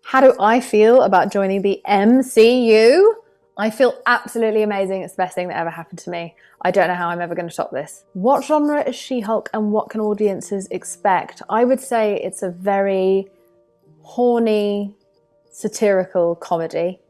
How do I feel about joining the MCU? I feel absolutely amazing. It's the best thing that ever happened to me. I don't know how I'm ever going to top this. What genre is She-Hulk and what can audiences expect? I would say it's a very horny, satirical comedy,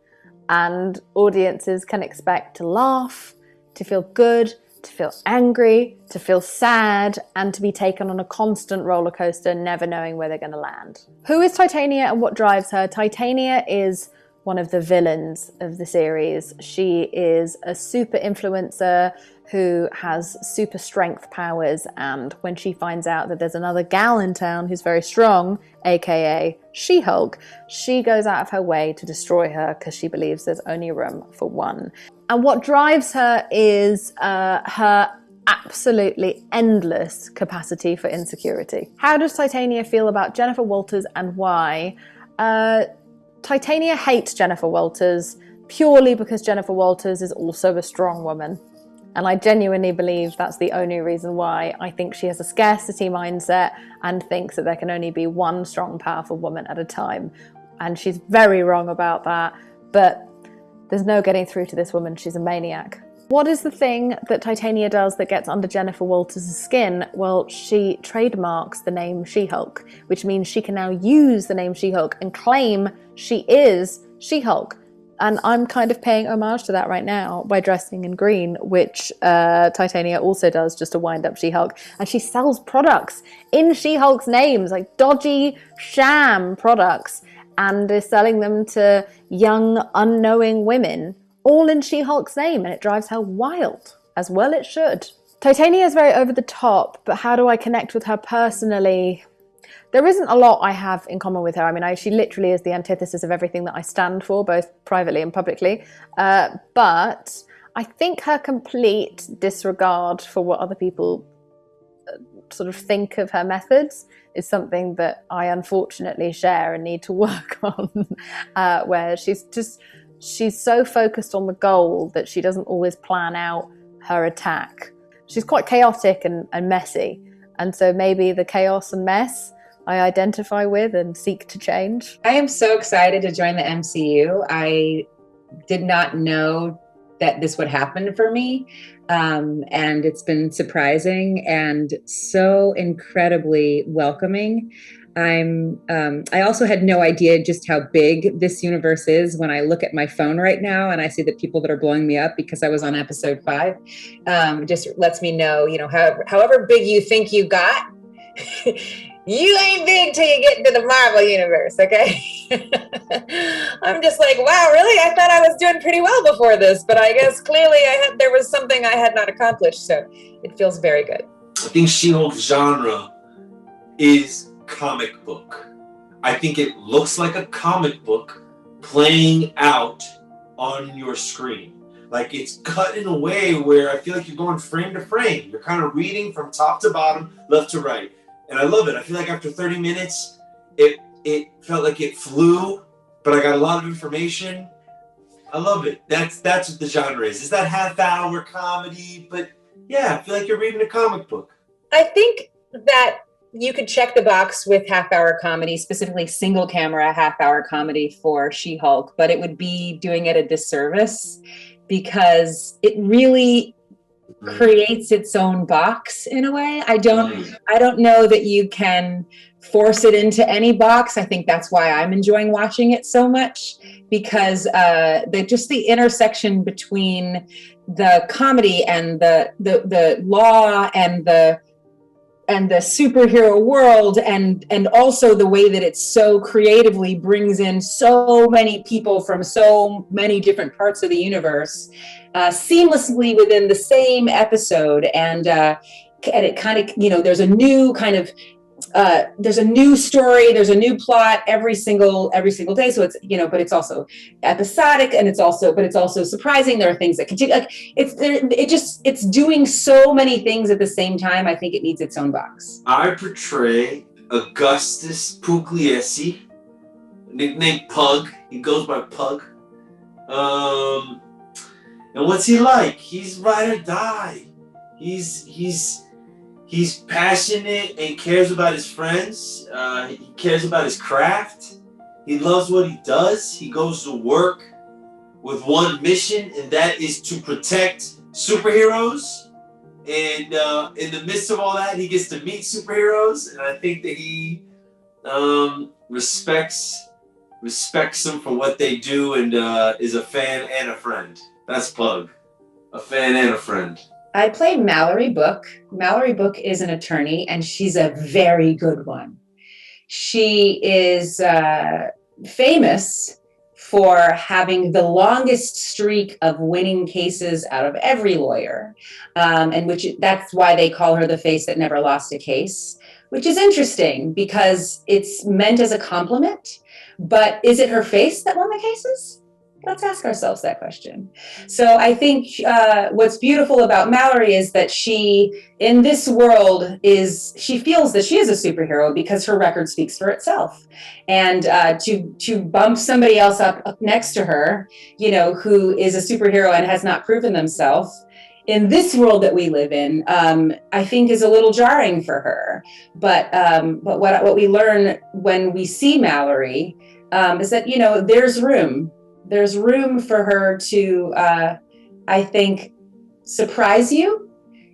and audiences can expect to laugh, to feel good, to feel angry, to feel sad, and to be taken on a constant roller coaster, never knowing where they're going to land. Who is Titania and what drives her? Titania is one of the villains of the series. She is a super influencer who has super strength powers, and when she finds out that there's another gal in town who's very strong, aka She-Hulk, she goes out of her way to destroy her because she believes there's only room for one. And what drives her is her absolutely endless capacity for insecurity. How does Titania feel about Jennifer Walters and why? Titania hates Jennifer Walters purely because Jennifer Walters is also a strong woman. And I genuinely believe that's the only reason why. I think she has a scarcity mindset and thinks that there can only be one strong, powerful woman at a time. And she's very wrong about that. But there's no getting through to this woman. She's a maniac. What is the thing that Titania does that gets under Jennifer Walters' skin? Well, she trademarks the name She-Hulk, which means she can now use the name She-Hulk and claim she is She-Hulk. And I'm kind of paying homage to that right now by dressing in green, which Titania also does just to wind up She-Hulk. And she sells products in She-Hulk's names, like dodgy sham products, and is selling them to young, unknowing women, all in She-Hulk's name, and it drives her wild, as well it should. Titania is very over the top, but how do I connect with her personally? There isn't a lot I have in common with her. I mean, she literally is the antithesis of everything that I stand for, both privately and publicly. But I think her complete disregard for what other people sort of think of her methods is something that I unfortunately share and need to work on, where she's so focused on the goal that she doesn't always plan out her attack. She's quite chaotic and messy. And so maybe the chaos and mess I identify with and seek to change. I am so excited to join the MCU. I did not know that this would happen for me. And it's been surprising and so incredibly welcoming. I also had no idea just how big this universe is when I look at my phone right now and I see the people that are blowing me up because I was on episode 5. Just lets me know, however big you think you got, you ain't big till you get into the Marvel universe, okay? I'm just like, wow, really? I thought I was doing pretty well before this, but I guess clearly there was something I had not accomplished, so it feels very good. I think She-Hulk's genre is comic book. I think it looks like a comic book playing out on your screen. Like it's cut in a way where I feel like you're going frame to frame. You're kind of reading from top to bottom, left to right. And I love it. I feel like after 30 minutes, it felt like it flew, but I got a lot of information. I love it. That's what the genre is. It's that half-hour comedy, but yeah, I feel like you're reading a comic book. I think that you could check the box with half-hour comedy, specifically single-camera half-hour comedy for She-Hulk, but it would be doing it a disservice because it really creates its own box in a way. I don't know that you can force it into any box. I think that's why I'm enjoying watching it so much, because the intersection between the comedy and the law and the superhero world and also the way that it so creatively brings in so many people from so many different parts of the universe seamlessly within the same episode, and it kind of, there's a new kind of there's a new story, there's a new plot every single day. So it's, but it's also episodic, and it's also surprising. There are things that continue. Like it's doing so many things at the same time. I think it needs its own box. I portray Augustus Pugliese, nicknamed Pug. He goes by Pug. And what's he like? He's ride or die. He's passionate and cares about his friends. He cares about his craft. He loves what he does. He goes to work with one mission, and that is to protect superheroes. And in the midst of all that, he gets to meet superheroes, and I think that he respects them for what they do, and is a fan and a friend. That's Pug, a fan and a friend. I play Mallory Book. Mallory Book is an attorney, and she's a very good one. She is famous for having the longest streak of winning cases out of every lawyer, and that's why they call her the face that never lost a case, which is interesting because it's meant as a compliment. But is it her face that won the cases? Let's ask ourselves that question. So I think what's beautiful about Mallory is that she, in this world, she feels that she is a superhero because her record speaks for itself. And to bump somebody else up next to her, who is a superhero and has not proven themselves, in this world that we live in, I think is a little jarring for her. But what we learn when we see Mallory is that, there's room for her to, I think, surprise you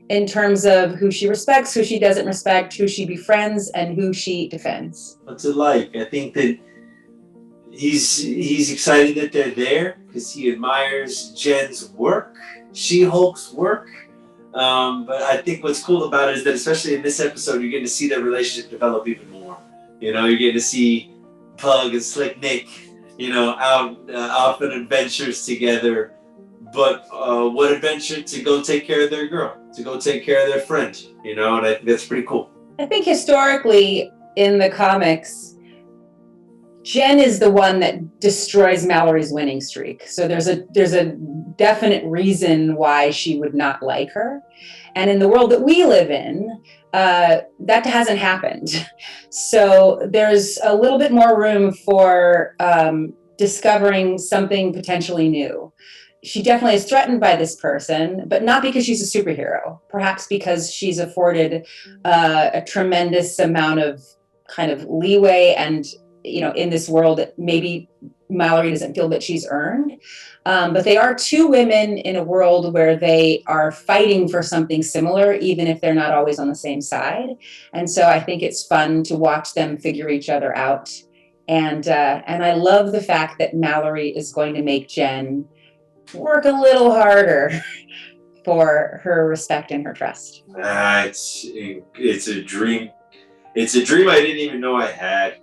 in terms of who she respects, who she doesn't respect, who she befriends, and who she defends. What's it like? I think that he's excited that they're there because he admires Jen's work, She-Hulk's work. But I think what's cool about it is that, especially in this episode, you're getting to see their relationship develop even more. You're getting to see Pug and Slick Nick, out on adventures together. But what adventure to go take care of their girl, to go take care of their friend, and I think that's pretty cool. I think historically in the comics, Jen is the one that destroys Mallory's winning streak. So there's a definite reason why she would not like her. And in the world that we live in, that hasn't happened. So there's a little bit more room for discovering something potentially new. She definitely is threatened by this person, but not because she's a superhero, perhaps because she's afforded a tremendous amount of kind of leeway and, in this world that maybe Mallory doesn't feel that she's earned. But they are two women in a world where they are fighting for something similar, even if they're not always on the same side. And so I think it's fun to watch them figure each other out. And I love the fact that Mallory is going to make Jen work a little harder for her respect and her trust. It's a dream. It's a dream I didn't even know I had.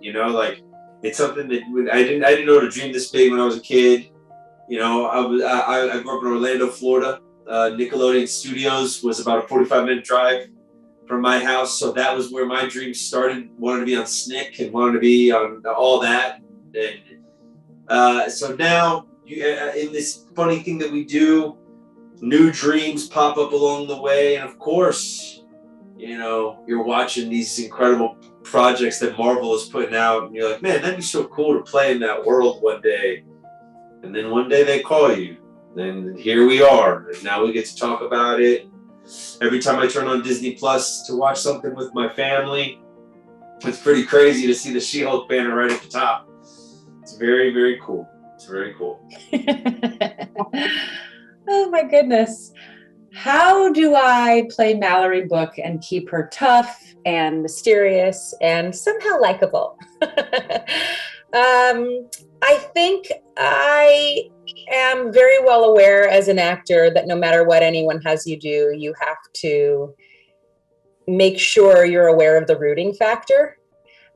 It's something that I didn't know to dream this big when I was a kid. I grew up in Orlando, Florida. Nickelodeon Studios was about a 45-minute drive from my house, so that was where my dreams started. Wanted to be on Snick and wanted to be on all that. And so now, in this funny thing that we do, new dreams pop up along the way, and of course, you're watching these incredible projects that Marvel is putting out, and you're like, man, that'd be so cool to play in that world one day. And then one day they call you, and here we are, and now we get to talk about it. Every time I turn on Disney Plus to watch something with my family, it's pretty crazy to see the She-Hulk banner right at the top. It's very, very cool. It's very cool. Oh my goodness. How do I play Mallory Book and keep her tough and mysterious and somehow likable? I think I am very well aware as an actor that no matter what anyone has you do, you have to make sure you're aware of the rooting factor.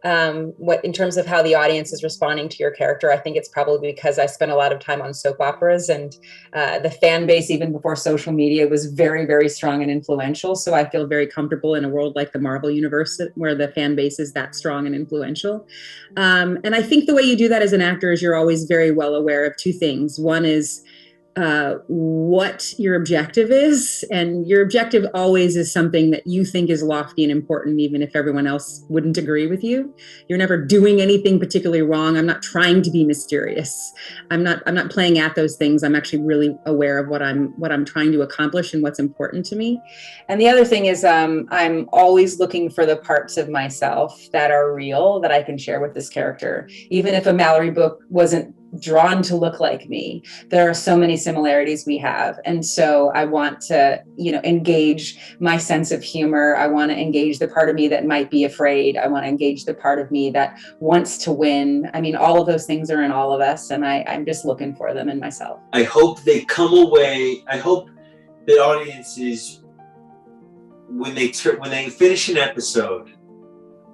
In terms of how the audience is responding to your character, I think it's probably because I spent a lot of time on soap operas, and the fan base, even before social media, was very, very strong and influential. So I feel very comfortable in a world like the Marvel universe where the fan base is that strong and influential. And I think the way you do that as an actor is you're always very well aware of two things. One is what your objective is. And your objective always is something that you think is lofty and important, even if everyone else wouldn't agree with you. You're never doing anything particularly wrong. I'm not trying to be mysterious. I'm not playing at those things. I'm actually really aware of what I'm trying to accomplish and what's important to me. And the other thing is, I'm always looking for the parts of myself that are real that I can share with this character. Even if a Mallory book wasn't drawn to look like me, there are so many similarities we have. And so I want to, engage my sense of humor. I want to engage the part of me that might be afraid. I want to engage the part of me that wants to win. I mean, all of those things are in all of us, and I'm just looking for them in myself. I hope they come away. I hope that audiences, when they finish an episode,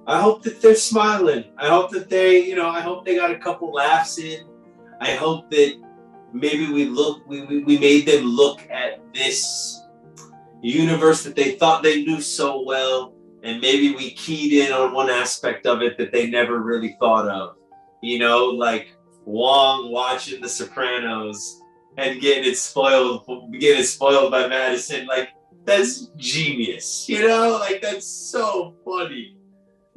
I hope that they're smiling. I hope that I hope they got a couple laughs in. I hope that maybe we made them look at this universe that they thought they knew so well, and maybe we keyed in on one aspect of it that they never really thought of. Like Wong watching The Sopranos and getting it spoiled by Madison. Like, that's genius. Like, that's so funny.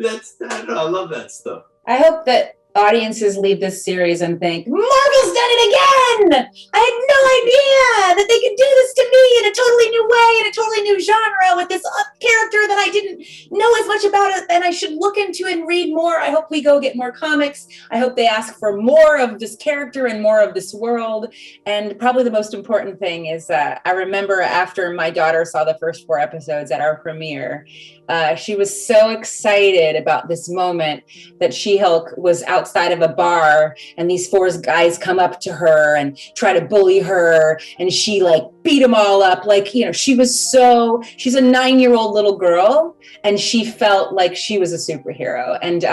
I don't know, I love that stuff. I hope that audiences leave this series and think, Marvel's done it again! I had no idea that they could do this to me in a totally new way, in a totally new genre, with this character that I didn't know as much about it, and I should look into and read more. I hope we go get more comics. I hope they ask for more of this character and more of this world. And probably the most important thing is I remember after my daughter saw the first 4 episodes at our premiere, she was so excited about this moment that She-Hulk was outside of a bar and these 4 guys come up to her and try to bully her, and she beat them all up. She's a 9-year-old little girl, and she felt like she was a superhero. And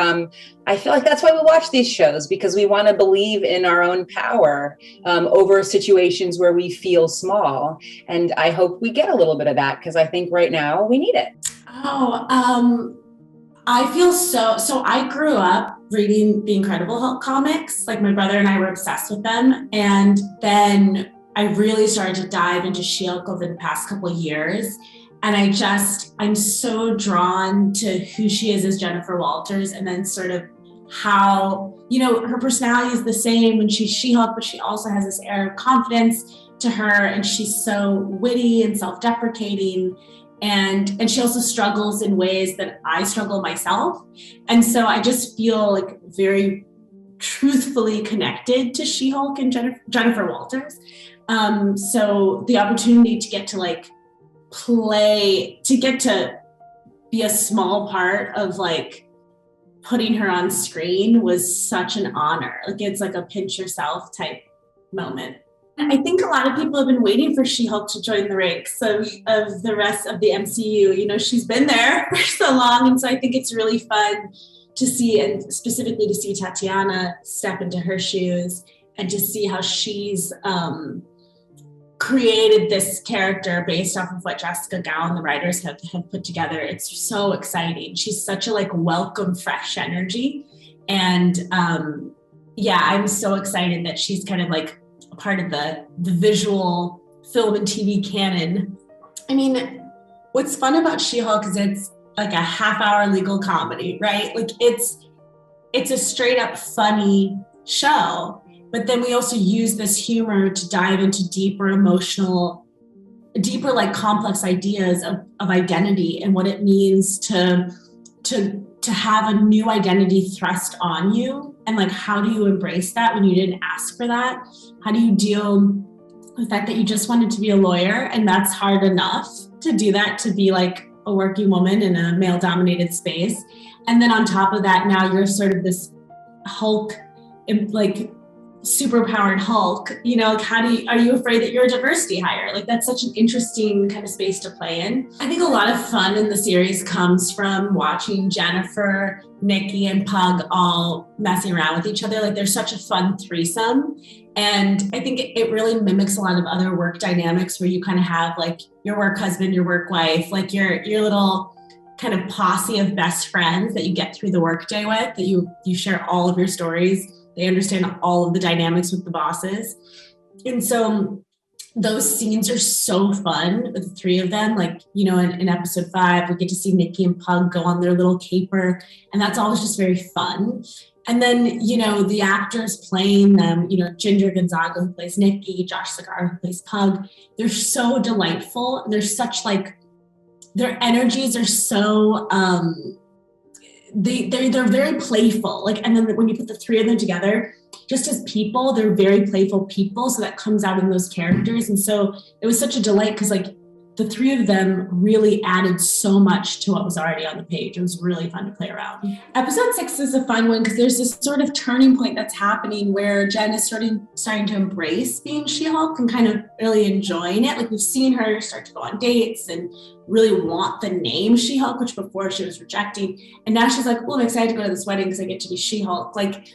I feel like that's why we watch these shows, because we want to believe in our own power over situations where we feel small. And I hope we get a little bit of that, because I think right now we need it. I feel so I grew up reading the Incredible Hulk comics. Like, my brother and I were obsessed with them. And then I really started to dive into She-Hulk over the past couple of years. And I'm so drawn to who she is as Jennifer Walters, and then sort of how, her personality is the same when she's She-Hulk, but she also has this air of confidence to her. And she's so witty and self-deprecating. And she also struggles in ways that I struggle myself. And so I just feel very truthfully connected to She-Hulk and Jennifer Walters. So the opportunity to get to get to be a small part of putting her on screen was such an honor. It's like a pinch yourself type moment. I think a lot of people have been waiting for She-Hulk to join the ranks of the rest of the MCU. She's been there for so long. And so I think it's really fun to see, and specifically to see Tatiana step into her shoes and to see how she's created this character based off of what Jessica Gao and the writers have put together. It's so exciting. She's such a welcome, fresh energy. And I'm so excited that she's kind of a part of the visual film and TV canon. I mean, what's fun about She-Hulk is it's a half-hour legal comedy, right? It's a straight up funny show, but then we also use this humor to dive into deeper emotional, deeper complex ideas of identity and what it means to have a new identity thrust on you. And how do you embrace that when you didn't ask for that? How do you deal with the fact that you just wanted to be a lawyer, and that's hard enough to do that, to be a working woman in a male-dominated space. And then on top of that, now you're sort of this Hulk, superpowered Hulk, are you afraid that you're a diversity hire? That's such an interesting kind of space to play in. I think a lot of fun in the series comes from watching Jennifer, Nikki, and Pug all messing around with each other. They're such a fun threesome. And I think it really mimics a lot of other work dynamics where you kind of have your work husband, your work wife, your little kind of posse of best friends that you get through the workday with, that you share all of your stories. They understand all of the dynamics with the bosses. And so those scenes are so fun with the three of them. Like, you know, in episode 5, we get to see Nikki and Pug go on their little caper, and that's always just very fun. And then, you know, the actors playing them, you know, Ginger Gonzaga, who plays Nikki, Josh Segar, who plays Pug, they're so delightful. They're such like, their energies are so, they're very playful. Like, and then when you put the three of them together, just as people, they're very playful people. So that comes out in those characters. And so it was such a delight because like the three of them really added so much to what was already on the page. It was really fun to play around. Episode 6 is a fun one because there's this sort of turning point that's happening where Jen is starting to embrace being She-Hulk and kind of really enjoying it. Like we've seen her start to go on dates and really want the name She-Hulk, which before she was rejecting. And now she's like, well, I'm excited to go to this wedding because I get to be She-Hulk. Like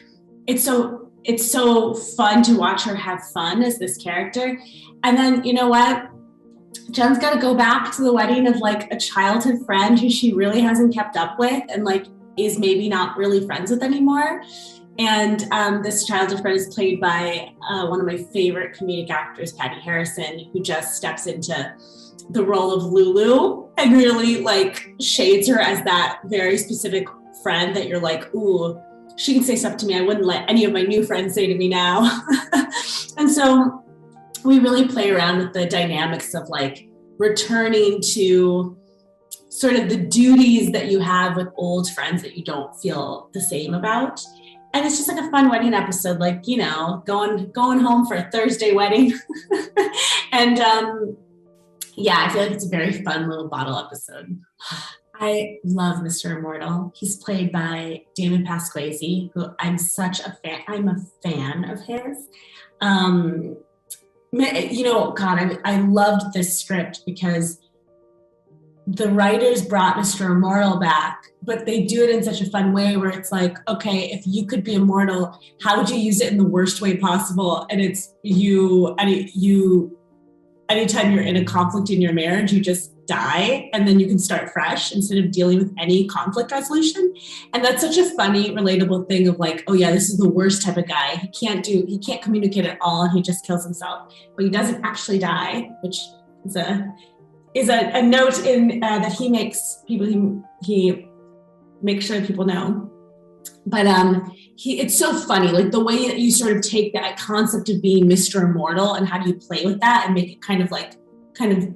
it's so fun to watch her have fun as this character. And then, you know what? Jen's got to go back to the wedding of like a childhood friend who she really hasn't kept up with and like is maybe not really friends with anymore. And this childhood friend is played by one of my favorite comedic actors, Patty Harrison, who just steps into the role of Lulu and really like shades her as that very specific friend that you're like, ooh, she can say stuff to me I wouldn't let any of my new friends say to me now. And so we really play around with the dynamics of like returning to sort of the duties that you have with old friends that you don't feel the same about. And it's just like a fun wedding episode, like, you know, going home for a Thursday wedding. And yeah, I feel like it's a very fun little bottle episode. I love Mr. Immortal. He's played by David Pasquesi, who I'm such a fan. I'm a fan of his. You know, God, I loved this script because the writers brought Mr. Immortal back, but they do it in such a fun way where it's like, okay, if you could be immortal, how would you use it in the worst way possible? And it's anytime you're in a conflict in your marriage, you just die and then you can start fresh instead of dealing with any conflict resolution. And that's such a funny, relatable thing of like, oh yeah, this is the worst type of guy. He can't communicate at all and he just kills himself, but he doesn't actually die, which is a note in that he makes people, he makes sure people know. But it's so funny, like the way that you sort of take that concept of being Mr. Immortal and how do you play with that and make it kind of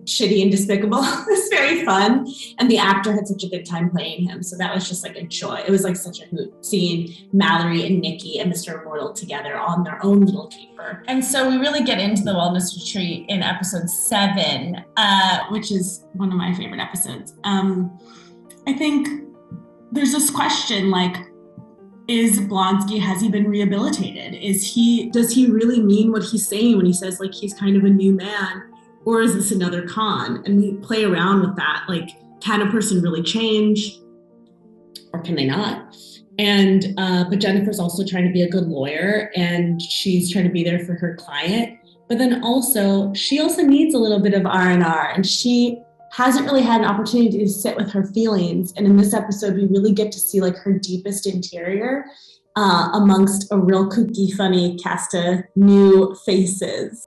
shitty and despicable. It's very fun. And the actor had such a good time playing him. So that was just like a joy. It was like such a hoot seeing Mallory and Nikki and Mr. Immortal together on their own little caper. And so we really get into the wellness retreat in episode 7, which is one of my favorite episodes. I think there's this question like, is Blonsky, has he been rehabilitated? Does he really mean what he's saying when he says like he's kind of a new man? Or is this another con? And we play around with that. Like, can a person really change? Or can they not? And but Jennifer's also trying to be a good lawyer and she's trying to be there for her client. But then also, she also needs a little bit of R&R and she hasn't really had an opportunity to sit with her feelings. And in this episode, we really get to see like her deepest interior amongst a real kooky, funny cast of new faces.